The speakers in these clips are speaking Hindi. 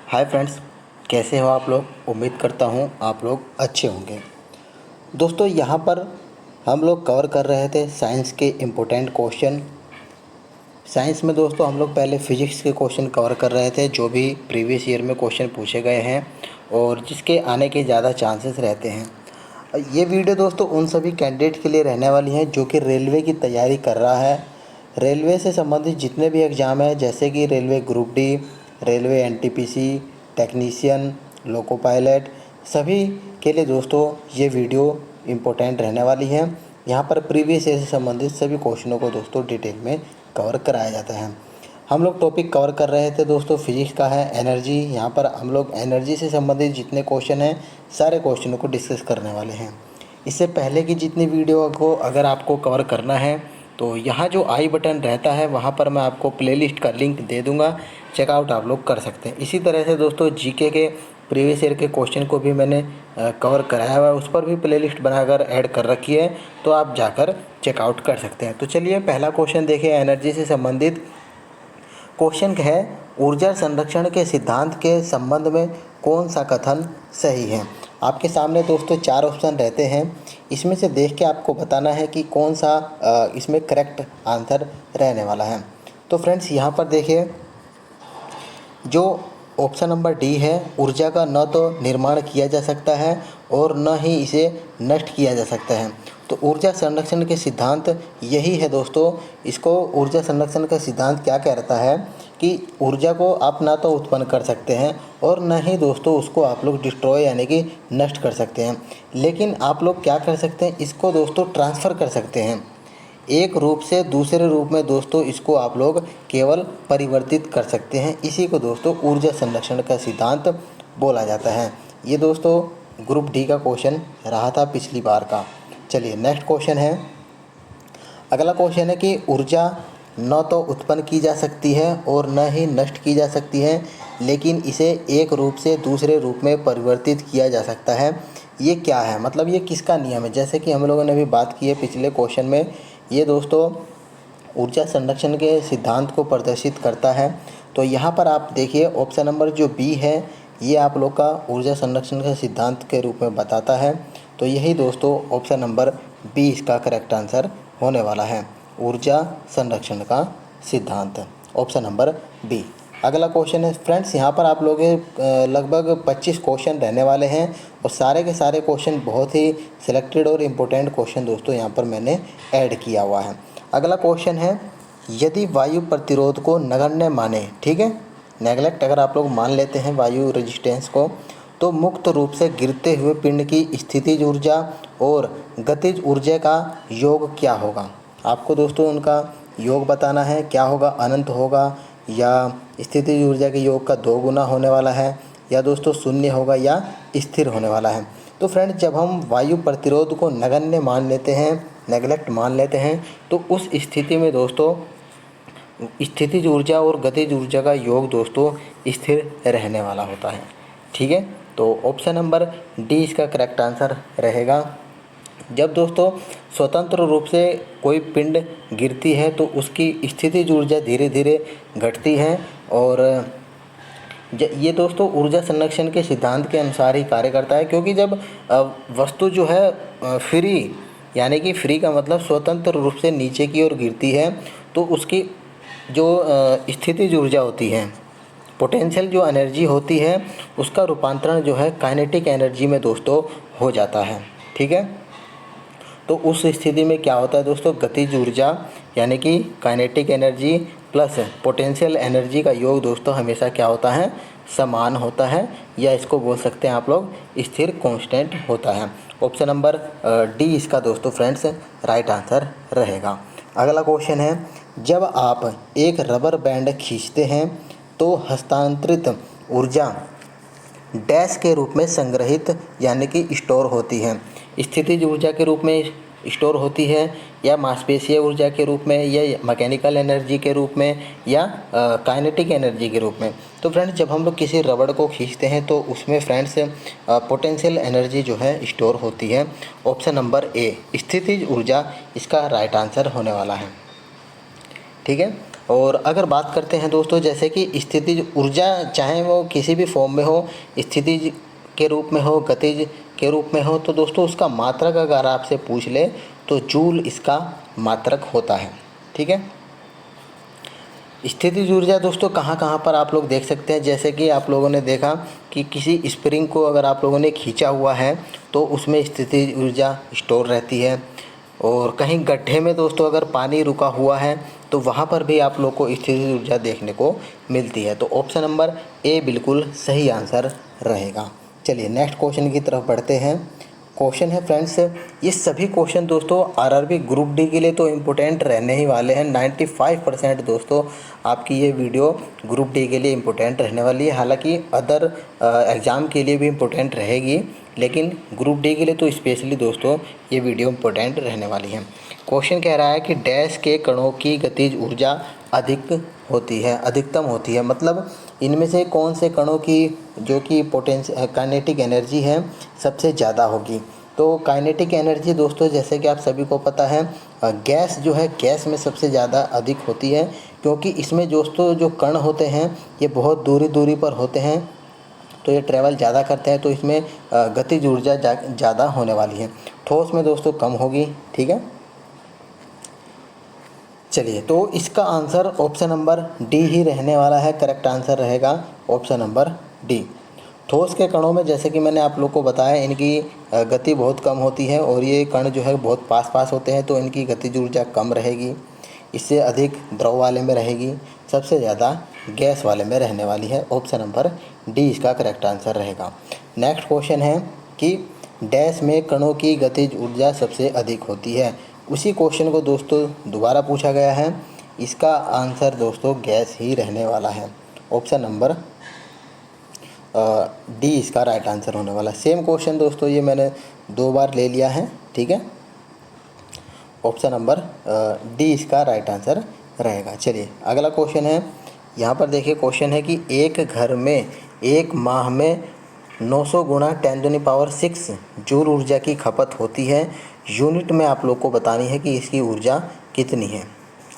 हाय फ्रेंड्स, कैसे हो आप लोग। उम्मीद करता हूँ आप लोग अच्छे होंगे। दोस्तों यहाँ पर हम लोग कवर कर रहे थे साइंस के इम्पोर्टेंट क्वेश्चन। साइंस में दोस्तों हम लोग पहले फिजिक्स के क्वेश्चन कवर कर रहे थे, जो भी प्रीवियस ईयर में क्वेश्चन पूछे गए हैं और जिसके आने के ज़्यादा चांसेस रहते हैं। ये वीडियो दोस्तों उन सभी कैंडिडेट के लिए रहने वाली है जो कि रेलवे की तैयारी कर रहा है। रेलवे से संबंधित जितने भी एग्ज़ाम हैं, जैसे कि railway group D, railway NTPC, technician, loco pilot, सभी के लिए दोस्तों ये वीडियो इम्पोर्टेंट रहने वाली है। यहाँ पर प्रीवियस ईयर से संबंधित सभी क्वेश्चनों को दोस्तों डिटेल में कवर कराया जाता है। हम लोग टॉपिक कवर कर रहे थे दोस्तों, फिजिक्स का है एनर्जी। यहाँ पर हम लोग एनर्जी से संबंधित जितने क्वेश्चन हैं सारे क्वेश्चनों को डिस्कस करने वाले हैं। इससे पहले की जितनी वीडियो को अगर आपको कवर करना है तो यहाँ जो आई बटन रहता है वहाँ पर मैं आपको प्लेलिस्ट का लिंक दे दूँगा, चेकआउट आप लोग कर सकते हैं। इसी तरह से दोस्तों जीके के प्रीवियस ईयर के क्वेश्चन को भी मैंने कवर कराया हुआ है, उस पर भी प्लेलिस्ट बनाकर ऐड कर रखी है, तो आप जाकर चेकआउट कर सकते हैं। तो चलिए पहला क्वेश्चन देखिए, एनर्जी से संबंधित क्वेश्चन है, ऊर्जा संरक्षण के सिद्धांत के संबंध में कौन सा कथन सही है। आपके सामने दोस्तों 4 ऑप्शन रहते हैं, इसमें से देख के आपको बताना है कि कौन सा इसमें करेक्ट आंसर रहने वाला है। तो फ्रेंड्स यहाँ पर देखिए, जो ऑप्शन नंबर डी है, ऊर्जा का न तो निर्माण किया जा सकता है और न ही इसे नष्ट किया जा सकता है। तो ऊर्जा संरक्षण के सिद्धांत यही है दोस्तों। इसको ऊर्जा संरक्षण का सिद्धांत क्या कहता है कि ऊर्जा को आप ना तो उत्पन्न कर सकते हैं और न ही दोस्तों उसको आप लोग डिस्ट्रॉय यानी कि नष्ट कर सकते हैं, लेकिन आप लोग क्या कर सकते हैं, इसको दोस्तों ट्रांसफ़र कर सकते हैं। एक रूप से दूसरे रूप में दोस्तों इसको आप लोग केवल परिवर्तित कर सकते हैं। इसी को दोस्तों ऊर्जा संरक्षण का सिद्धांत बोला जाता है। ये दोस्तों ग्रुप डी का क्वेश्चन रहा था पिछली बार का। चलिए नेक्स्ट क्वेश्चन है, अगला क्वेश्चन है कि ऊर्जा न तो उत्पन्न की जा सकती है और न ही नष्ट की जा सकती है, लेकिन इसे एक रूप से दूसरे रूप में परिवर्तित किया जा सकता है। ये क्या है, मतलब ये किसका नियम है। जैसे कि हम लोगों ने भी बात की है पिछले क्वेश्चन में, ये दोस्तों ऊर्जा संरक्षण के सिद्धांत को प्रदर्शित करता है। तो यहाँ पर आप देखिए ऑप्शन नंबर जो बी है, ये आप लोग का ऊर्जा संरक्षण के सिद्धांत के रूप में बताता है। तो यही दोस्तों ऑप्शन नंबर बी इसका करेक्ट आंसर होने वाला है, ऊर्जा संरक्षण का सिद्धांत, ऑप्शन नंबर बी। अगला क्वेश्चन है फ्रेंड्स, यहाँ पर आप लोग लगभग 25 क्वेश्चन रहने वाले हैं और सारे के सारे क्वेश्चन बहुत ही सिलेक्टेड और इम्पोर्टेंट क्वेश्चन दोस्तों यहाँ पर मैंने ऐड किया हुआ है। अगला क्वेश्चन है, यदि वायु प्रतिरोध को नगण्य माने, ठीक है, नेगलेक्ट अगर आप लोग मान लेते हैं वायु रेजिस्टेंस को, तो मुक्त रूप से गिरते हुए पिंड की स्थितिज ऊर्जा और गतिज ऊर्जा का योग क्या होगा। आपको दोस्तों उनका योग बताना है, क्या होगा, अनंत होगा या स्थितिज ऊर्जा के योग का 2 गुना होने वाला है, या दोस्तों शून्य होगा या स्थिर होने वाला है। तो फ्रेंड्स जब हम वायु प्रतिरोध को नगण्य मान लेते हैं, नेगलेक्ट मान लेते हैं, तो उस स्थिति में दोस्तों स्थितिज ऊर्जा और गतिज ऊर्जा का योग दोस्तों स्थिर रहने वाला होता है। ठीक है, तो ऑप्शन नंबर डी इसका करेक्ट आंसर रहेगा। जब दोस्तों स्वतंत्र रूप से कोई पिंड गिरती है तो उसकी स्थितिज ऊर्जा धीरे धीरे घटती है, और ये दोस्तों ऊर्जा संरक्षण के सिद्धांत के अनुसार ही कार्य करता है। क्योंकि जब वस्तु जो है फ्री, यानी कि फ्री का मतलब स्वतंत्र रूप से नीचे की ओर गिरती है, तो उसकी जो स्थितिज ऊर्जा होती है, पोटेंशियल जो एनर्जी होती है, उसका रूपांतरण जो है काइनेटिक एनर्जी में दोस्तों हो जाता है। ठीक है, तो उस स्थिति में क्या होता है दोस्तों, गतिज ऊर्जा यानी कि kinetic energy plus potential energy का योग दोस्तों हमेशा क्या होता है, समान होता है, या इसको बोल सकते हैं आप लोग स्थिर कांस्टेंट होता है। ऑप्शन नंबर डी इसका दोस्तों फ्रेंड्स राइट आंसर रहेगा। अगला क्वेश्चन है, जब आप एक रबर बैंड खींचते हैं तो हस्तांतरित ऊर्जा डैश के रूप में संग्रहित यानी कि स्टोर होती है। स्थितिज ऊर्जा के रूप में स्टोर होती है, या मांसपेशीय ऊर्जा के रूप में, या मैकेनिकल एनर्जी के रूप में, या काइनेटिक एनर्जी के रूप में। तो फ्रेंड्स जब हम लोग किसी रबड़ को खींचते हैं तो उसमें फ्रेंड्स पोटेंशियल एनर्जी जो है स्टोर होती है। ऑप्शन नंबर ए स्थितिज ऊर्जा इसका राइट आंसर होने वाला है। ठीक है, और अगर बात करते हैं दोस्तों जैसे कि स्थितिज ऊर्जा, चाहे वो किसी भी फॉर्म में हो, स्थितिज के रूप में हो, गतिज के रूप में हो, तो दोस्तों उसका मात्रक अगर आपसे पूछ ले तो जूल इसका मात्रक होता है। ठीक है। स्थितिज ऊर्जा दोस्तों कहाँ कहाँ पर आप लोग देख सकते हैं, जैसे कि आप लोगों ने देखा कि किसी स्प्रिंग को अगर आप लोगों ने खींचा हुआ है तो उसमें स्थितिज ऊर्जा स्टोर रहती है। और कहीं गड्ढे में दोस्तों अगर पानी रुका हुआ है तो वहाँ पर भी आप लोग को स्थितिज ऊर्जा देखने को मिलती है। तो ऑप्शन नंबर ए बिल्कुल सही आंसर रहेगा। चलिए नेक्स्ट क्वेश्चन की तरफ बढ़ते हैं। क्वेश्चन है फ्रेंड्स, ये सभी क्वेश्चन दोस्तों आरआरबी ग्रुप डी के लिए तो इम्पोर्टेंट रहने ही वाले हैं। 95% दोस्तों आपकी ये वीडियो ग्रुप डी के लिए इम्पोर्टेंट रहने वाली है। हालांकि अदर एग्ज़ाम के लिए भी इम्पोर्टेंट रहेगी, लेकिन ग्रुप डी के लिए तो स्पेशली दोस्तों ये वीडियो इम्पोर्टेंट रहने वाली है। क्वेश्चन कह रहा है कि डैश के कणों की गतिज ऊर्जा अधिक होती है, अधिकतम होती है, मतलब इनमें से कौन से कणों की जो कि काइनेटिक एनर्जी है सबसे ज़्यादा होगी। तो काइनेटिक एनर्जी दोस्तों जैसे कि आप सभी को पता है गैस जो है, गैस में सबसे ज़्यादा अधिक होती है, क्योंकि इसमें दोस्तों जो कण होते हैं ये बहुत दूरी दूरी पर होते हैं, तो ये ट्रैवल ज़्यादा करते हैं, तो इसमें गतिज ऊर्जा ज़्यादा होने वाली है। ठोस में दोस्तों कम होगी। ठीक है। चलिए, तो इसका आंसर ऑप्शन नंबर डी ही रहने वाला है। करेक्ट आंसर रहेगा ऑप्शन नंबर डी। ठोस के कणों में जैसे कि मैंने आप लोग को बताया इनकी गति बहुत कम होती है, और ये कण जो है बहुत पास पास होते हैं, तो इनकी गतिज ऊर्जा कम रहेगी। इससे अधिक द्रव वाले में रहेगी, सबसे ज़्यादा गैस वाले में रहने वाली है। ऑप्शन नंबर डी इसका करेक्ट आंसर रहेगा। नेक्स्ट क्वेश्चन है कि डैश में कणों की गतिज ऊर्जा सबसे अधिक होती है। उसी क्वेश्चन को दोस्तों दोबारा पूछा गया है। इसका आंसर दोस्तों गैस ही रहने वाला है। ऑप्शन नंबर डी इसका राइट आंसर होने वाला है। सेम क्वेश्चन दोस्तों ये मैंने 2 बार ले लिया है। ठीक है। ऑप्शन नंबर डी इसका राइट आंसर रहेगा। चलिए अगला क्वेश्चन है। यहाँ पर देखिए क्वेश्चन है कि एक घर में एक माह में 900 गुणा 10⁻6 जूल ऊर्जा की खपत होती है। यूनिट में आप लोग को बतानी है कि इसकी ऊर्जा कितनी है।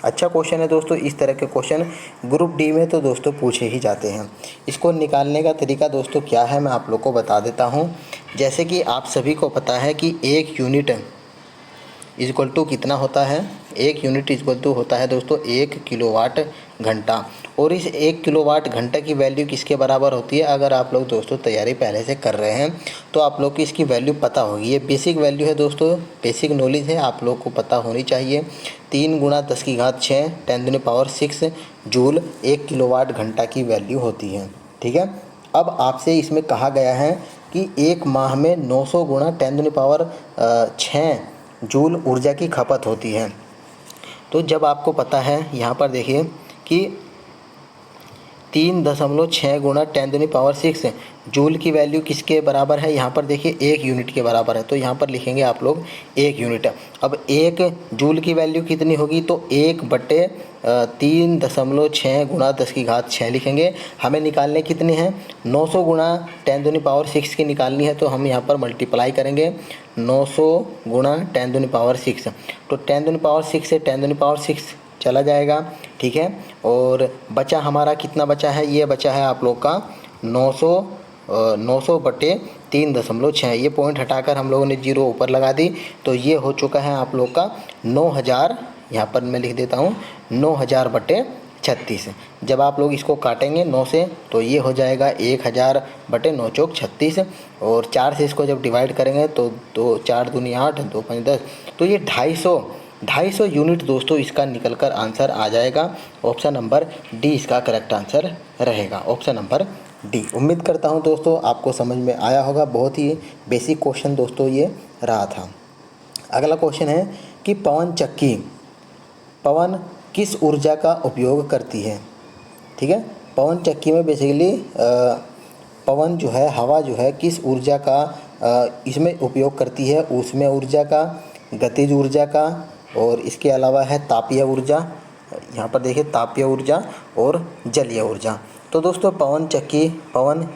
अच्छा क्वेश्चन है दोस्तों। इस तरह के क्वेश्चन ग्रुप डी में तो दोस्तों पूछे ही जाते हैं। इसको निकालने का तरीका दोस्तों क्या है मैं आप लोग को बता देता हूँ। जैसे कि आप सभी को पता है कि एक यूनिट इक्वल टू कितना होता है। एक यूनिट इक्वल टू होता है दोस्तों 1 किलोवाट घंटा। और इस 1 किलोवाट घंटा की वैल्यू किसके बराबर होती है, अगर आप लोग दोस्तों तैयारी पहले से कर रहे हैं तो आप लोग को इसकी वैल्यू पता होगी। ये बेसिक वैल्यू है दोस्तों, बेसिक नॉलेज है, आप लोग को पता होनी चाहिए। 3 × 10⁶ 10⁻6 जूल 1 किलोवाट घंटा की वैल्यू होती है। ठीक है। अब आपसे इसमें कहा गया है कि एक माह में 900 गुणा 10⁻6 जूल ऊर्जा की खपत होती है। तो जब आपको पता है यहाँ पर देखिए कि 3.6 गुणा 10⁻6 जूल की वैल्यू किसके बराबर है, यहाँ पर देखिए 1 यूनिट के बराबर है। तो यहाँ पर लिखेंगे आप लोग 1 यूनिट। अब 1 जूल की वैल्यू कितनी होगी, तो 1/3.6 गुणा 10⁻6 लिखेंगे। हमें निकालने कितने हैं, 900 गुणा 10⁻6 की निकालनी है, तो हम यहाँ पर मल्टीप्लाई करेंगे 900 गुणा 10⁻6। तो 10⁻6 से 10⁻6 चला जाएगा। ठीक है। और बचा हमारा कितना बचा है, ये बचा है आप लोग का 900/3.6। ये पॉइंट हटाकर हम लोगों ने 0 ऊपर लगा दी, तो ये हो चुका है आप लोग का 9000। यहाँ पर मैं लिख देता हूँ 9000/36। जब आप लोग इसको काटेंगे 9 से तो ये हो जाएगा 1000/9 चौक 36। और 4 से इसको जब डिवाइड करेंगे तो 2 4 दूनी 8, 2 5 10, तो ये 250 यूनिट दोस्तों इसका निकल कर आंसर आ जाएगा। ऑप्शन नंबर डी इसका करेक्ट आंसर रहेगा। Option number D. उम्मीद करता हूं दोस्तों आपको समझ में आया होगा। बहुत ही बेसिक क्वेश्चन दोस्तों ये रहा था। अगला क्वेश्चन है कि पवन किस ऊर्जा का उपयोग करती है। ठीक है। पवन चक्की में बेसिकली पवन जो है, हवा जो है, किस ऊर्जा का इसमें उपयोग करती है, उसमें ऊर्जा का, गतिज ऊर्जा का, और इसके अलावा है तापीय ऊर्जा। यहाँ पर देखिए तापीय ऊर्जा और जलीय ऊर्जा। तो दोस्तों पवन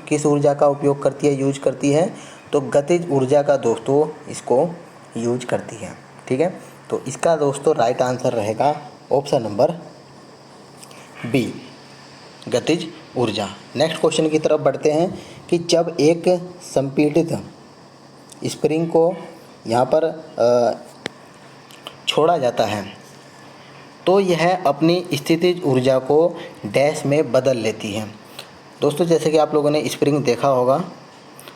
किस ऊर्जा का उपयोग करती है, यूज करती है, तो गतिज ऊर्जा का दोस्तों इसको यूज करती है। ठीक है। तो इसका दोस्तों राइट आंसर रहेगा ऑप्शन नंबर बी गतिज ऊर्जा। नेक्स्ट क्वेश्चन की तरफ बढ़ते हैं कि जब एक संपीड़ित स्प्रिंग को यहाँ पर छोड़ा जाता है तो यह अपनी स्थितिज ऊर्जा को डैश में बदल लेती है। दोस्तों जैसे कि आप लोगों ने स्प्रिंग देखा होगा,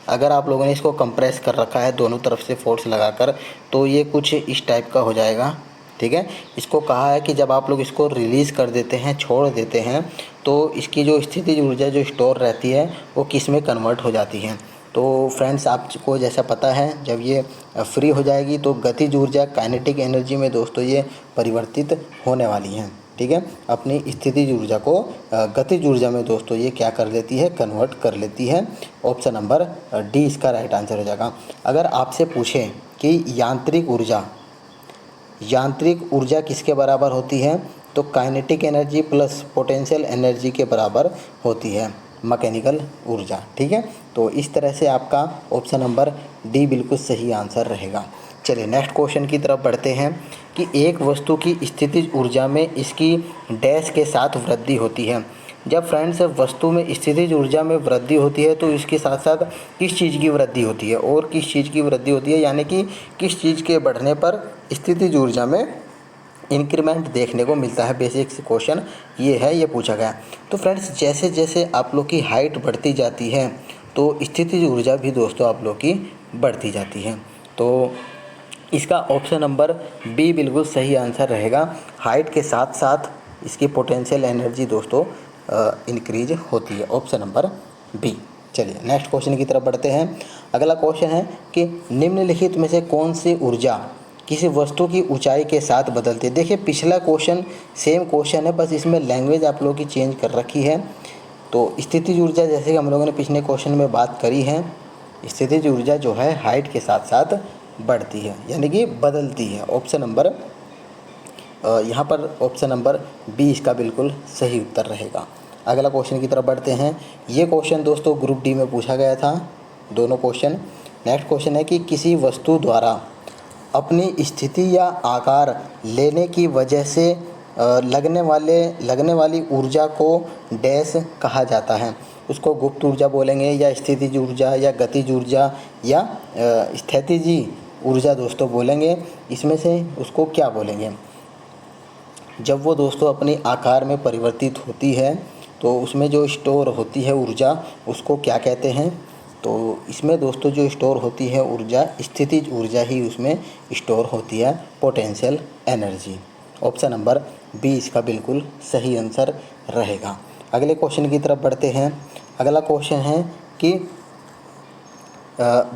अगर आप लोगों ने इसको कंप्रेस कर रखा है दोनों तरफ से फोर्स लगाकर तो ये कुछ इस टाइप का हो जाएगा। ठीक है, इसको कहा है कि जब आप लोग इसको रिलीज़ कर देते हैं, छोड़ देते हैं, तो इसकी जो स्थितिज ऊर्जा जो स्टोर रहती है वो किस में कन्वर्ट हो जाती है। तो फ्रेंड्स आपको जैसा पता है, जब ये फ्री हो जाएगी तो गतिज ऊर्जा काइनेटिक एनर्जी में दोस्तों ये परिवर्तित होने वाली हैं। ठीक है, अपनी स्थितिज ऊर्जा को गतिज ऊर्जा में दोस्तों ये क्या कर लेती है, कन्वर्ट कर लेती है। ऑप्शन नंबर डी इसका राइट आंसर हो जाएगा। अगर आपसे पूछें कि यांत्रिक ऊर्जा किसके बराबर होती है, तो kinetic energy plus potential energy के बराबर होती है मैकेनिकल ऊर्जा। ठीक है, तो इस तरह से आपका ऑप्शन नंबर डी बिल्कुल सही आंसर रहेगा। चलिए नेक्स्ट क्वेश्चन की तरफ बढ़ते हैं कि एक वस्तु की स्थितिज ऊर्जा में इसकी डैश के साथ वृद्धि होती है। जब फ्रेंड्स वस्तु में स्थितिज ऊर्जा में वृद्धि होती है तो इसके साथ साथ किस चीज़ की वृद्धि होती है और किस चीज़ की वृद्धि होती है, यानी कि किस चीज़ के बढ़ने पर स्थितिज ऊर्जा में इंक्रीमेंट देखने को मिलता है। बेसिक क्वेश्चन ये है, ये पूछा गया। तो फ्रेंड्स जैसे जैसे आप लोग की हाइट बढ़ती जाती है तो स्थितिज ऊर्जा भी दोस्तों आप लोग की बढ़ती जाती है। तो इसका ऑप्शन नंबर बी बिल्कुल सही आंसर रहेगा। हाइट के साथ साथ इसकी पोटेंशियल एनर्जी दोस्तों इंक्रीज होती है। Option number B. चलिए नेक्स्ट क्वेश्चन की तरफ बढ़ते हैं। अगला क्वेश्चन है कि निम्नलिखित में से कौन सी ऊर्जा किसी वस्तु की ऊंचाई के साथ बदलती है। देखिए पिछला क्वेश्चन सेम क्वेश्चन है, बस इसमें लैंग्वेज आप लोगों की चेंज कर रखी है। तो स्थितिज ऊर्जा जैसे कि हम लोगों ने पिछले क्वेश्चन में बात करी है, स्थितिज ऊर्जा जो है हाइट के साथ साथ बढ़ती है, यानी कि बदलती है। ऑप्शन नंबर यहाँ पर ऑप्शन नंबर बी इसका बिल्कुल सही उत्तर रहेगा। अगला क्वेश्चन की तरफ बढ़ते हैं। ये क्वेश्चन दोस्तों ग्रुप डी में पूछा गया था, दोनों क्वेश्चन। नेक्स्ट क्वेश्चन है कि किसी वस्तु द्वारा अपनी स्थिति या आकार लेने की वजह से लगने वाली ऊर्जा को डैश कहा जाता है। उसको गुप्त ऊर्जा बोलेंगे या स्थितिज ऊर्जा या गतिज ऊर्जा या स्थितिज ऊर्जा दोस्तों बोलेंगे। इसमें से उसको क्या बोलेंगे? जब वो दोस्तों अपने आकार में परिवर्तित होती है तो उसमें जो स्टोर होती है ऊर्जा उसको क्या कहते हैं? तो इसमें दोस्तों जो स्टोर होती है ऊर्जा, स्थितिज ऊर्जा ही उसमें स्टोर होती है, potential energy. Option number B इसका बिल्कुल सही आंसर रहेगा। अगले क्वेश्चन की तरफ बढ़ते हैं। अगला क्वेश्चन है कि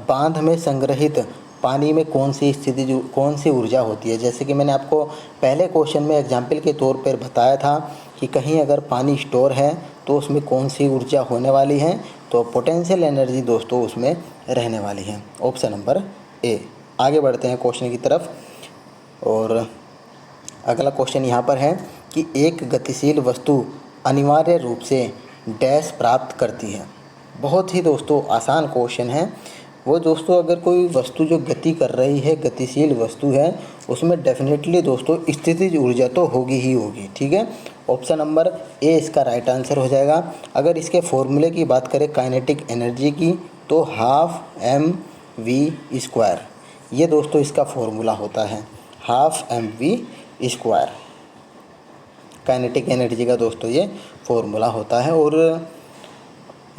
बांध में संग्रहित पानी में कौन सी ऊर्जा होती है। जैसे कि मैंने आपको पहले क्वेश्चन में एग्जाम्पल के तौर पर बताया था कि कहीं अगर पानी स्टोर है तो उसमें कौन सी ऊर्जा होने वाली है, तो पोटेंशियल एनर्जी दोस्तों उसमें रहने वाली है। Option number A. आगे बढ़ते हैं क्वेश्चन की तरफ, और अगला क्वेश्चन यहाँ पर है कि एक गतिशील वस्तु अनिवार्य रूप से डैश प्राप्त करती है। बहुत ही दोस्तों आसान क्वेश्चन है। वो दोस्तों अगर कोई वस्तु जो गति कर रही है, गतिशील वस्तु है, उसमें डेफिनेटली दोस्तों स्थितिज ऊर्जा तो होगी ही होगी। ठीक है, ऑप्शन नंबर ए इसका राइट आंसर हो जाएगा। अगर इसके फॉर्मूले की बात करें काइनेटिक एनर्जी की, तो ½ mv², ये दोस्तों इसका फॉर्मूला होता है, ½ mv²। काइनेटिक एनर्जी का दोस्तों ये फॉर्मूला होता है, और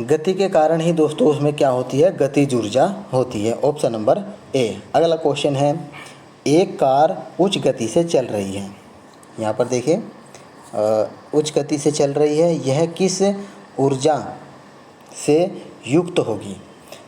गति के कारण ही दोस्तों उसमें क्या होती है, गतिज ऊर्जा होती है। Option number A. अगला क्वेश्चन है, एक कार उच्च गति से चल रही है। यहाँ पर देखिए उच्च गति से चल रही है, यह किस ऊर्जा से युक्त होगी।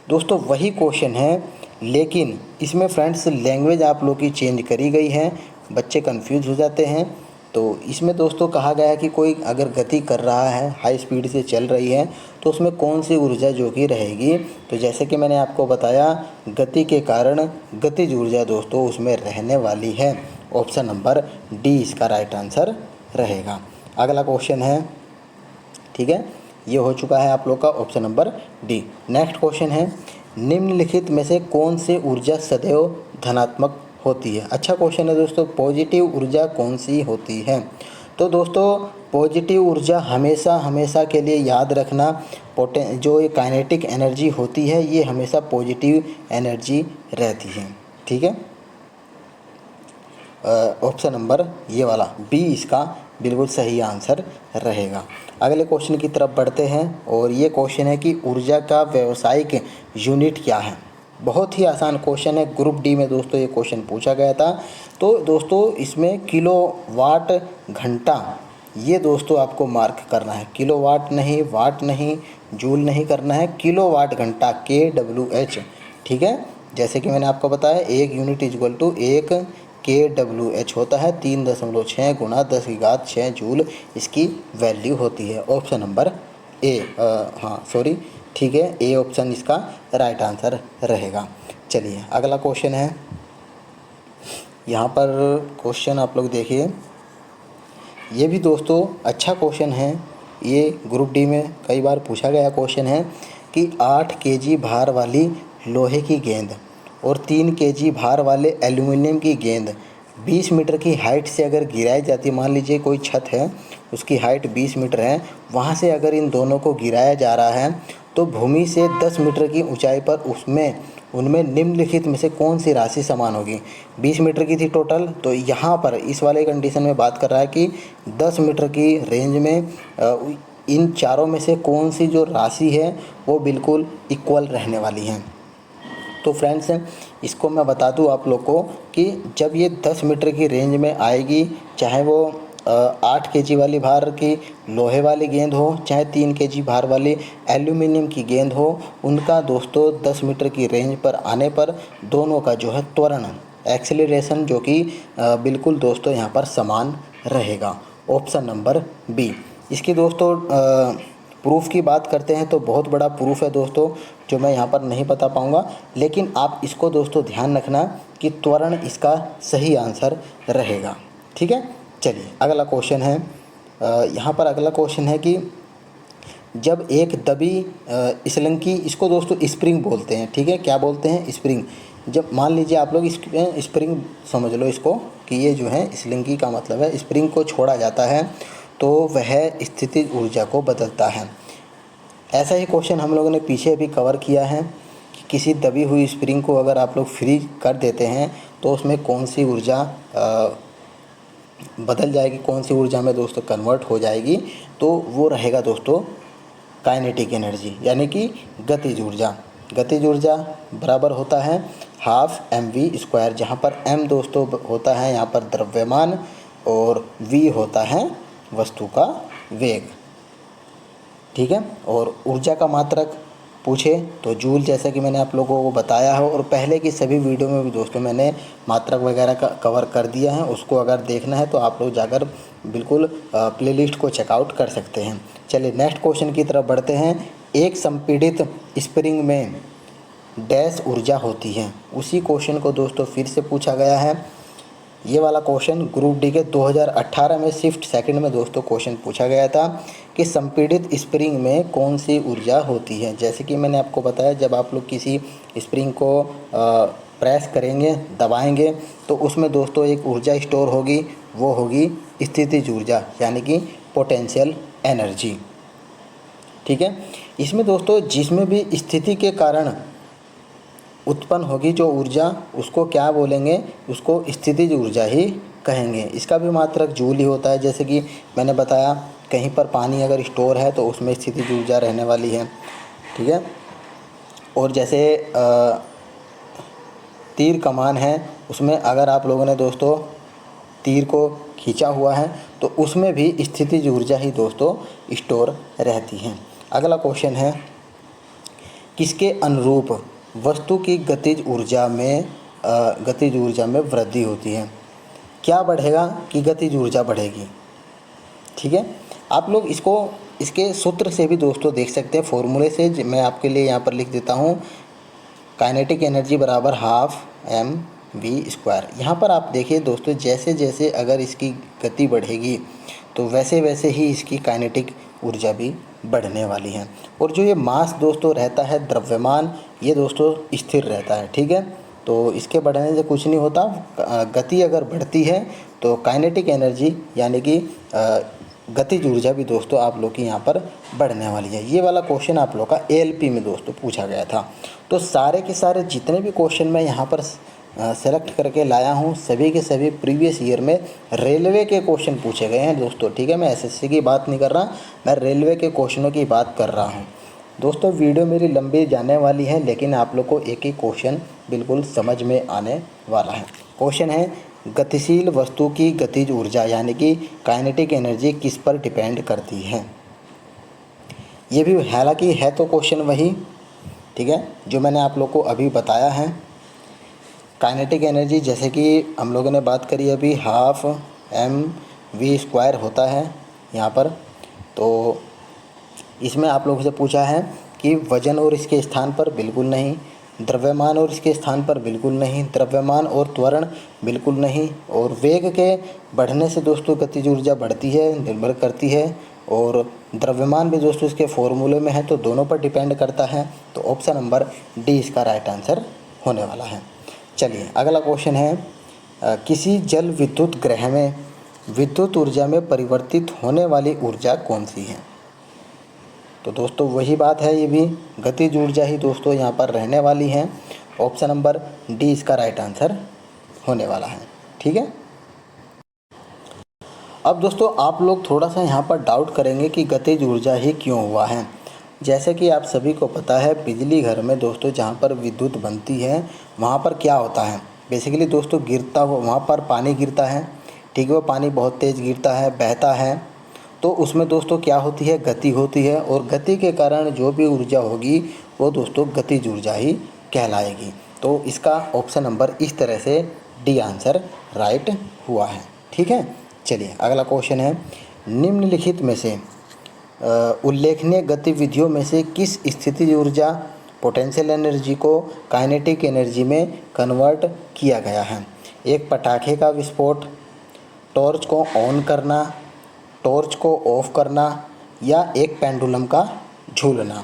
दोस्तों वही क्वेश्चन है, लेकिन इसमें फ्रेंड्स लैंग्वेज आप लोग की चेंज करी गई है, बच्चे कंफ्यूज हो जाते हैं। तो इसमें दोस्तों कहा गया है कि कोई अगर गति कर रहा है, हाई स्पीड से चल रही है, तो उसमें कौन सी ऊर्जा जो कि रहेगी। तो जैसे कि मैंने आपको बताया, गति के कारण गतिज ऊर्जा दोस्तों उसमें रहने वाली है। ऑप्शन नंबर डी इसका राइट आंसर रहेगा। अगला क्वेश्चन है, ठीक है, ये हो चुका है आप लोग का option number D. Next question है, निम्नलिखित में से कौन सी ऊर्जा सदैव धनात्मक होती है। अच्छा क्वेश्चन है दोस्तों, पॉजिटिव ऊर्जा कौन सी होती है। तो दोस्तों पॉजिटिव ऊर्जा हमेशा हमेशा के लिए याद रखना, जो ये काइनेटिक एनर्जी होती है ये हमेशा पॉजिटिव एनर्जी रहती है। ठीक है, ऑप्शन नंबर ये वाला बी इसका बिल्कुल सही आंसर रहेगा। अगले क्वेश्चन की तरफ बढ़ते हैं और ये क्वेश्चन है कि ऊर्जा का व्यावसायिक यूनिट क्या है। बहुत ही आसान क्वेश्चन है, ग्रुप डी में दोस्तों ये क्वेश्चन पूछा गया था। तो दोस्तों इसमें किलोवाट घंटा, ये दोस्तों आपको मार्क करना है, किलोवाट नहीं, वाट नहीं, जूल नहीं करना है, किलोवाट घंटा KWH। ठीक है, जैसे कि मैंने आपको बताया 1 यूनिट इक्वल टू 1 KWH होता है, 3.6 गुणा 10⁻6 जूल इसकी वैल्यू होती है। ऑप्शन नंबर ए, ठीक है, ए ऑप्शन इसका राइट आंसर रहेगा। चलिए अगला क्वेश्चन है, यहाँ पर क्वेश्चन आप लोग देखिए, ये भी दोस्तों अच्छा क्वेश्चन है। ये ग्रुप डी में कई बार पूछा गया क्वेश्चन है कि 8 kg भार वाली लोहे की गेंद और 3 kg भार वाले एल्युमिनियम की गेंद 20 मीटर की हाइट से अगर गिराई जाती है, मान लीजिए कोई छत है उसकी हाइट 20 मीटर है, वहाँ से अगर इन दोनों को गिराया जा रहा है तो भूमि से 10 मीटर की ऊंचाई पर उनमें निम्नलिखित में से कौन सी राशि समान होगी। 20 मीटर की थी टोटल, तो यहाँ पर इस वाले कंडीशन में बात कर रहा है कि 10 मीटर की रेंज में इन चारों में से कौन सी जो राशि है वो बिल्कुल इक्वल रहने वाली है। तो फ्रेंड्स इसको मैं बता दूं आप लोग को कि जब ये 10 मीटर की रेंज में आएगी, चाहे वो 8 kg वाली भार की लोहे वाली गेंद हो, चाहे 3 kg भार वाली एल्यूमिनियम की गेंद हो, उनका दोस्तों 10 मीटर की रेंज पर आने पर दोनों का जो है त्वरण, एक्सेलरेशन जो कि बिल्कुल दोस्तों यहाँ पर समान रहेगा। Option number B. इसकी दोस्तों प्रूफ की बात करते हैं तो बहुत बड़ा प्रूफ है दोस्तों, जो मैं यहाँ पर नहीं बता पाऊँगा, लेकिन आप इसको दोस्तों ध्यान रखना कि त्वरण इसका सही आंसर रहेगा। ठीक है, चलिए अगला क्वेश्चन है, यहाँ पर अगला क्वेश्चन है कि जब एक दबी स्लंकी, इसको दोस्तों स्प्रिंग बोलते हैं। ठीक है, क्या बोलते हैं? स्प्रिंग। जब मान लीजिए आप लोग स्प्रिंग समझ लो इसको कि ये जो है स्लंकी का मतलब है स्प्रिंग को छोड़ा जाता है तो वह स्थितिज ऊर्जा को बदलता है। ऐसा ही क्वेश्चन हम लोगों ने पीछे भी कवर किया है कि किसी दबी हुई स्प्रिंग को अगर आप लोग फ्री कर देते हैं तो उसमें कौन सी ऊर्जा बदल जाएगी, कौन सी ऊर्जा में दोस्तों कन्वर्ट हो जाएगी, तो वो रहेगा दोस्तों काइनेटिक एनर्जी, यानी कि गतिज ऊर्जा। गतिज ऊर्जा बराबर होता है हाफ mv², जहाँ पर m दोस्तों होता है यहाँ पर द्रव्यमान और v होता है वस्तु का वेग। ठीक है, और ऊर्जा का मात्रक पूछे तो जूल, जैसा कि मैंने आप लोगों को बताया है और पहले की सभी वीडियो में भी दोस्तों मैंने मात्रक वगैरह का कवर कर दिया है। उसको अगर देखना है तो आप लोग जाकर बिल्कुल प्लेलिस्ट को चेकआउट कर सकते हैं। चलिए नेक्स्ट क्वेश्चन की तरफ बढ़ते हैं। एक संपीड़ित स्प्रिंग में डैश ऊर्जा होती है। उसी क्वेश्चन को दोस्तों फिर से पूछा गया है। ये वाला क्वेश्चन ग्रुप डी के 2018 में शिफ्ट सेकंड में दोस्तों क्वेश्चन पूछा गया था कि संपीड़ित स्प्रिंग में कौन सी ऊर्जा होती है। जैसे कि मैंने आपको बताया, जब आप लोग किसी स्प्रिंग को प्रेस करेंगे, दबाएंगे, तो उसमें दोस्तों एक ऊर्जा स्टोर होगी, वो होगी स्थितिज ऊर्जा, यानी कि पोटेंशियल एनर्जी। ठीक है, इसमें दोस्तों जिसमें भी स्थिति के कारण उत्पन्न होगी जो ऊर्जा, उसको क्या बोलेंगे? उसको स्थितिज ऊर्जा ही कहेंगे। इसका भी मात्रक जूल ही होता है। जैसे कि मैंने बताया, कहीं पर पानी अगर स्टोर है तो उसमें स्थितिज ऊर्जा रहने वाली है। ठीक है, और जैसे तीर कमान है, उसमें अगर आप लोगों ने दोस्तों तीर को खींचा हुआ है तो उसमें भी स्थितिज ऊर्जा ही दोस्तों स्टोर रहती है। अगला क्वेश्चन है, किसके अनुरूप वस्तु की गतिज ऊर्जा में वृद्धि होती है? क्या बढ़ेगा कि गतिज ऊर्जा बढ़ेगी? ठीक है, आप लोग इसके सूत्र से भी दोस्तों देख सकते हैं, फॉर्मूले से मैं आपके लिए यहाँ पर लिख देता हूँ। काइनेटिक एनर्जी बराबर हाफ mv²। यहाँ पर आप देखिए दोस्तों, जैसे जैसे अगर इसकी गति बढ़ेगी तो वैसे वैसे ही इसकी काइनेटिक ऊर्जा भी बढ़ने वाली है। और जो ये मास दोस्तों रहता है, द्रव्यमान, ये दोस्तों स्थिर रहता है। ठीक है, तो इसके बढ़ने से कुछ नहीं होता। गति अगर बढ़ती है तो काइनेटिक एनर्जी यानी कि गतिज ऊर्जा भी दोस्तों आप लोग की यहाँ पर बढ़ने वाली है। ये वाला क्वेश्चन आप लोग का एएलपी में दोस्तों पूछा गया था। तो सारे के सारे जितने भी क्वेश्चन मैं यहाँ पर सेलेक्ट करके लाया हूँ, सभी के सभी प्रीवियस ईयर में रेलवे के क्वेश्चन पूछे गए हैं दोस्तों, ठीक है। मैं एसएससी की बात नहीं कर रहा, मैं रेलवे के क्वेश्चनों की बात कर रहा हूँ दोस्तों। वीडियो मेरी लंबी जाने वाली है, लेकिन आप लोग को एक ही क्वेश्चन बिल्कुल समझ में आने वाला है। क्वेश्चन है, गतिशील वस्तु की गतिज ऊर्जा यानी कि काइनेटिक एनर्जी किस पर डिपेंड करती है। ये भी हालांकि है तो क्वेश्चन वही, ठीक है, जो मैंने आप लोग को अभी बताया है। काइनेटिक एनर्जी जैसे कि हम लोगों ने बात करी अभी, हाफ mv² होता है यहाँ पर। तो इसमें आप लोगों से पूछा है कि वजन और इसके स्थान पर बिल्कुल नहीं, द्रव्यमान और इसके स्थान पर बिल्कुल नहीं, द्रव्यमान और त्वरण बिल्कुल नहीं, और वेग के बढ़ने से दोस्तों गतिज ऊर्जा बढ़ती है, निर्भर करती है, और द्रव्यमान भी दोस्तों इसके फॉर्मूले में है, तो दोनों पर डिपेंड करता है। तो ऑप्शन नंबर डी इसका राइट आंसर होने वाला है। चलिए अगला क्वेश्चन है, किसी जल विद्युत ग्रह में विद्युत ऊर्जा में परिवर्तित होने वाली ऊर्जा कौन सी है। तो दोस्तों वही बात है, ये भी गतिज ऊर्जा ही दोस्तों यहाँ पर रहने वाली है। ऑप्शन नंबर डी इसका राइट आंसर होने वाला है, ठीक है। अब दोस्तों आप लोग थोड़ा सा यहाँ पर डाउट करेंगे कि गतिज ऊर्जा ही क्यों हुआ है। जैसे कि आप सभी को पता है, बिजली घर में दोस्तों जहाँ पर विद्युत बनती है वहाँ पर क्या होता है, बेसिकली दोस्तों गिरता हुआ वहाँ पर पानी गिरता है, ठीक है। वो पानी बहुत तेज़ गिरता है, बहता है, तो उसमें दोस्तों क्या होती है, गति होती है, और गति के कारण जो भी ऊर्जा होगी वो दोस्तों गतिज ऊर्जा ही कहलाएगी। तो इसका ऑप्शन नंबर इस तरह से डी आंसर राइट हुआ है, ठीक है। चलिए अगला क्वेश्चन है, निम्नलिखित में से उल्लेखनीय गतिविधियों में से किस स्थितिज ऊर्जा पोटेंशियल एनर्जी को काइनेटिक एनर्जी में कन्वर्ट किया गया है। एक पटाखे का विस्फोट, टॉर्च को ऑन करना, टॉर्च को ऑफ करना, या एक पेंडुलम का झूलना।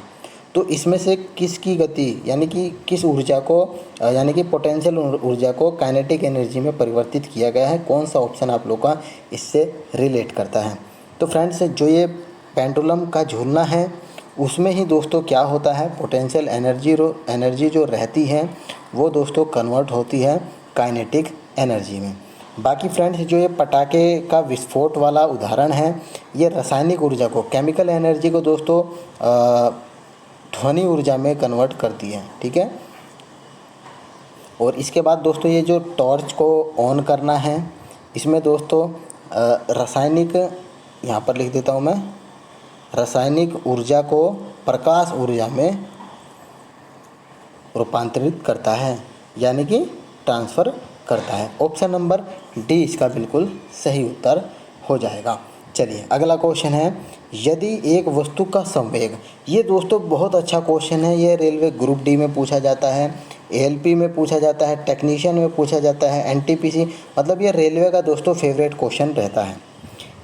तो इसमें से किसकी गति यानी कि किस ऊर्जा को यानी कि पोटेंशियल ऊर्जा को काइनेटिक एनर्जी में परिवर्तित किया गया है, कौन सा ऑप्शन आप लोग का इससे रिलेट करता है। तो फ्रेंड्स जो ये पेंडुलम का झूलना है उसमें ही दोस्तों क्या होता है, पोटेंशियल एनर्जी जो रहती है वो दोस्तों कन्वर्ट होती है काइनेटिक एनर्जी में। बाकी फ्रेंड्स जो ये पटाखे का विस्फोट वाला उदाहरण है, ये रासायनिक ऊर्जा को, केमिकल एनर्जी को दोस्तों ध्वनि ऊर्जा में कन्वर्ट करती है, ठीक है। और इसके बाद दोस्तों ये जो टॉर्च को ऑन करना है, इसमें दोस्तों रासायनिक, यहाँ पर लिख देता हूँ मैं, रासायनिक ऊर्जा को प्रकाश ऊर्जा में रूपांतरित करता है, यानी कि ट्रांसफ़र करता है। ऑप्शन नंबर डी इसका बिल्कुल सही उत्तर हो जाएगा। चलिए अगला क्वेश्चन है, यदि एक वस्तु का संवेग, ये दोस्तों बहुत अच्छा क्वेश्चन है, ये रेलवे ग्रुप डी में पूछा जाता है, एएलपी में पूछा जाता है, टेक्नीशियन में पूछा जाता है, एनटीपीसी, मतलब ये रेलवे का दोस्तों फेवरेट क्वेश्चन रहता है।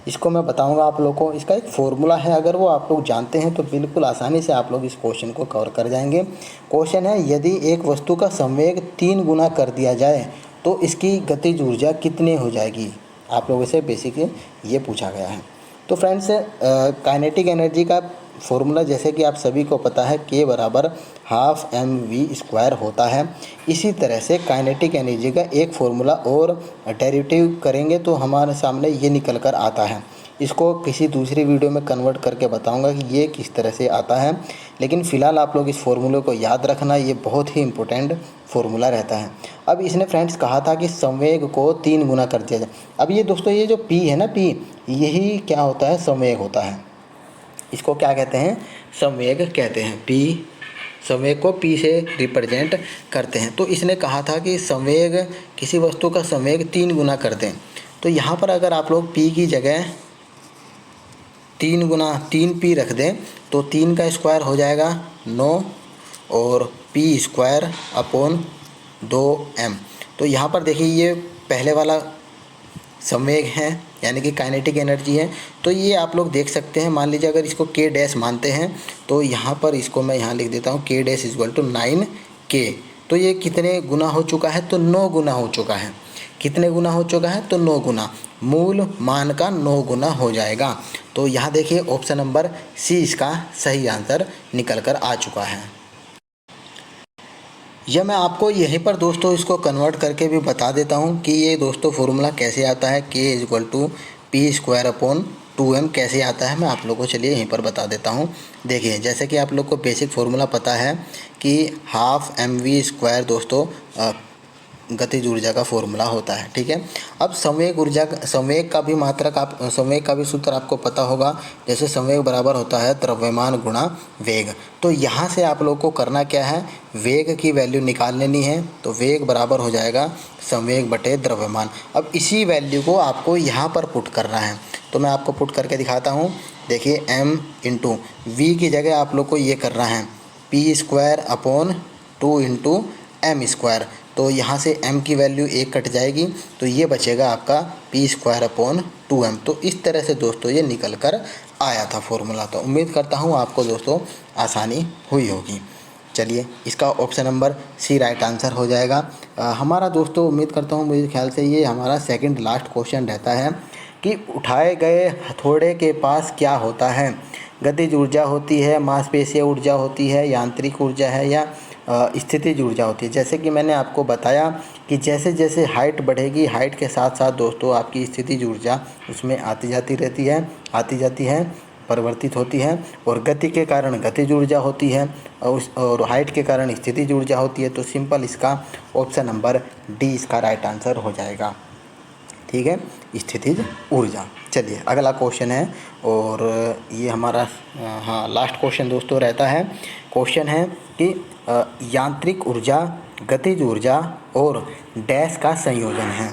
इसको मैं बताऊंगा आप लोग को, इसका एक फॉर्मूला है, अगर वो आप लोग जानते हैं तो बिल्कुल आसानी से आप लोग इस क्वेश्चन को कवर कर जाएंगे। क्वेश्चन है, यदि एक वस्तु का संवेग 3 गुना कर दिया जाए तो इसकी गतिज ऊर्जा कितनी हो जाएगी, आप लोगों से बेसिकली ये पूछा गया है। तो फ्रेंड्स काइनेटिक एनर्जी का फॉर्मूला जैसे कि आप सभी को पता है, K बराबर हाफ mv² होता है। इसी तरह से काइनेटिक एनर्जी का एक फार्मूला और डेरिवेटिव करेंगे तो हमारे सामने ये निकल कर आता है। इसको किसी दूसरी वीडियो में कन्वर्ट करके बताऊंगा कि ये किस तरह से आता है, लेकिन फ़िलहाल आप लोग इस फार्मूले को याद रखना, ये बहुत ही इंपॉर्टेंट फार्मूला रहता है। अब इसने फ्रेंड्स कहा था कि संवेग को 3 गुना कर दिया जाए। अब ये दोस्तों ये जो P है ना, P यही क्या होता है, संवेग होता है। इसको क्या कहते हैं, संवेग कहते हैं। P संवेग को P से रिप्रेजेंट करते हैं। तो इसने कहा था कि संवेग, किसी वस्तु का संवेग 3 गुना कर दें। तो यहाँ पर अगर आप लोग P की जगह 3 गुना 3P रख दें तो 3 का स्क्वायर हो जाएगा 9 और P² अपॉन 2m। तो यहाँ पर देखिए ये पहले वाला संवेग है यानी कि काइनेटिक एनर्जी है। तो ये आप लोग देख सकते हैं, मान लीजिए अगर इसको K डैश मानते हैं तो यहाँ पर इसको मैं यहाँ लिख देता हूँ K dash equal to 9K। तो ये कितने गुना हो चुका है, तो 9 गुना हो चुका है। कितने गुना हो चुका है, तो 9 गुना, मूल मान का 9 गुना हो जाएगा। तो यहाँ देखिए ऑप्शन नंबर सी इसका सही आंसर निकल कर आ चुका है। यह मैं आपको यहीं पर दोस्तों इसको कन्वर्ट करके भी बता देता हूँ कि ये दोस्तों फॉर्मूला कैसे आता है, K equal to P square upon 2m कैसे आता है, मैं आप लोगों को चलिए यहीं पर बता देता हूँ। देखिए जैसे कि आप लोग को बेसिक फार्मूला पता है कि हाफ mv स्क्वायर दोस्तों गतिज ऊर्जा का फॉर्मूला होता है, ठीक है। अब संवेग का भी मात्रक आप संवेग का भी सूत्र आपको पता होगा, जैसे संवेग बराबर होता है द्रव्यमान गुणा वेग। तो यहाँ से आप लोग को करना क्या है, वेग की वैल्यू निकाल लेनी है। तो वेग बराबर हो जाएगा संवेग बटे द्रव्यमान। अब इसी वैल्यू को आपको यहाँ पर पुट करना है, तो मैं आपको पुट करके दिखाता हूँ। देखिए m इंटू वी की जगह आप लोग को ये करना है P square upon 2 into M square. तो यहाँ से m की वैल्यू 1 कट जाएगी, तो ये बचेगा आपका पी स्क्वायर अपॉन 2m। तो इस तरह से दोस्तों ये निकल कर आया था फॉर्मूला। तो उम्मीद करता हूँ आपको दोस्तों आसानी हुई होगी। चलिए इसका option number C right answer हो जाएगा हमारा दोस्तों। उम्मीद करता हूँ, मेरे ख्याल से ये हमारा सेकंड लास्ट क्वेश्चन रहता है कि उठाए गए हथौड़े के पास क्या होता है। गतिज ऊर्जा होती है, मांसपेशीय ऊर्जा होती है, यांत्रिक ऊर्जा है या स्थितिज ऊर्जा होती है। जैसे कि मैंने आपको बताया कि जैसे जैसे हाइट बढ़ेगी, हाइट के साथ साथ दोस्तों आपकी स्थितिज ऊर्जा उसमें आती जाती है, परिवर्तित होती है। और गति के कारण गतिज ऊर्जा होती है और हाइट के कारण स्थितिज ऊर्जा होती है। तो सिंपल इसका ऑप्शन नंबर डी इसका राइट आंसर हो जाएगा, ठीक है, स्थितिज ऊर्जा। चलिए अगला क्वेश्चन है और ये हमारा लास्ट क्वेश्चन दोस्तों रहता है। क्वेश्चन है कि यांत्रिक ऊर्जा, गतिज ऊर्जा और डैश का संयोजन है।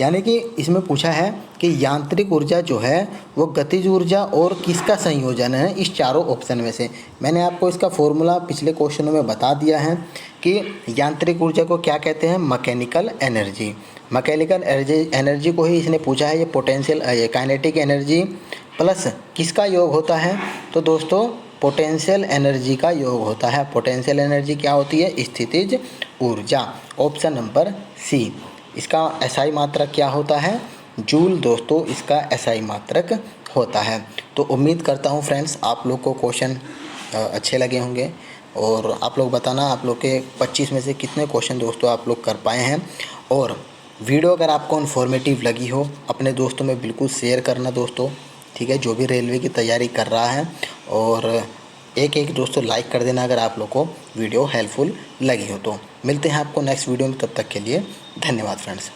यानी कि इसमें पूछा है कि यांत्रिक ऊर्जा जो है वो गतिज ऊर्जा और किसका संयोजन है इस चारों ऑप्शन में से। मैंने आपको इसका फॉर्मूला पिछले क्वेश्चनों में बता दिया है कि यांत्रिक ऊर्जा को क्या कहते हैं, मैकेनिकल एनर्जी। मैकेनिकल एनर्जी को ही इसने पूछा है, ये पोटेंशियल ये काइनेटिक एनर्जी प्लस किसका योग होता है, तो दोस्तों पोटेंशियल एनर्जी का योग होता है। पोटेंशियल एनर्जी क्या होती है, स्थितिज ऊर्जा। ऑप्शन नंबर सी इसका एसआई मात्रक क्या होता है, जूल दोस्तों इसका एसआई मात्रक होता है। तो उम्मीद करता हूँ फ्रेंड्स आप लोग को क्वेश्चन अच्छे लगे होंगे और आप लोग बताना आप लोग के 25 में से कितने क्वेश्चन दोस्तों आप लोग कर पाए हैं। और वीडियो अगर आपको इन्फॉर्मेटिव लगी हो अपने दोस्तों में बिल्कुल शेयर करना दोस्तों, ठीक है, जो भी रेलवे की तैयारी कर रहा है। और एक दोस्तों लाइक कर देना अगर आप लोग को वीडियो हेल्पफुल लगी हो तो। मिलते हैं आपको नेक्स्ट वीडियो में, तब तक के लिए धन्यवाद फ्रेंड्स।